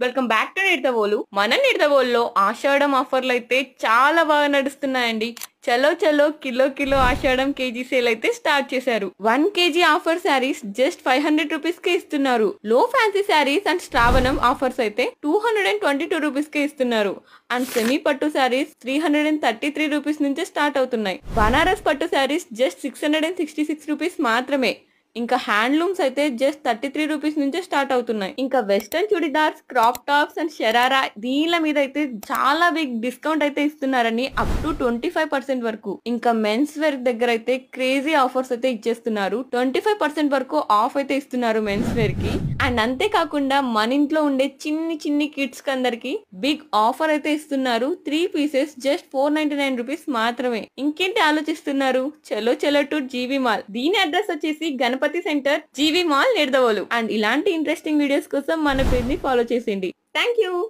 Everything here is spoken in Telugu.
Welcome back to Nidadavolu. మన నిడదవోలులో ఆషాఢం ఆఫర్లు అయితే చాలా బాగా నడుస్తున్నాయండి. చలో చలో kilo kilo Ashadham KG sale అయితే స్టార్ట్ చేశారు. 1 kg offer saris just 500 rupees కే ఇస్తున్నారు. లో fancy saris and Shravanam offers అయితే 222 రూపీస్ కే ఇస్తున్నారు. అండ్ సెమీ పట్టు శారీస్ 333 రూపీస్ నుంచి స్టార్ట్ అవుతున్నాయి. బనారస్ పట్టు శారీస్ జస్ట్ 666 రూపీస్ మాత్రమే. ఇంకా హ్యాండ్లూమ్స్ అయితే జస్ట్ 33 రూపీస్ నుంచే స్టార్ట్ అవుతున్నాయి. ఇంకా western churidars, crop tops and sharara దీనిల మీద అయితే చాలా బిగ్ డిస్కౌంట్ అయితే ఇస్తున్నారని అప్ టు 25% వరకు. ఇంకా మెన్స్ వేర్ దగ్గర అయితే క్రేజీ ఆఫర్స్ అయితే ఇచ్చేస్తున్నారు. 25% వరకు ఆఫ్ అయితే ఇస్తున్నారు మెన్స్ వేర్ కి. అండ్ అంతేకాకుండా మన ఇంట్లో ఉండే చిన్ని చిన్ని కిడ్స్ కి అందరికి బిగ్ ఆఫర్ అయితే ఇస్తున్నారు. 3 పీసెస్ జస్ట్ 499 రూపీస్ మాత్రమే. ఇంకేంటి ఆలోచిస్తున్నారు? చలో చలో టు జీవి మాల్. దీని అడ్రస్ వచ్చేసి Ganapathi centre, GV mall, Nidadavolu. And ఇలాంటి ఇంట్రెస్టింగ్ వీడియోస్ కోసం మన పేజ్ ని ఫాలో చేసేయండి. Thank you.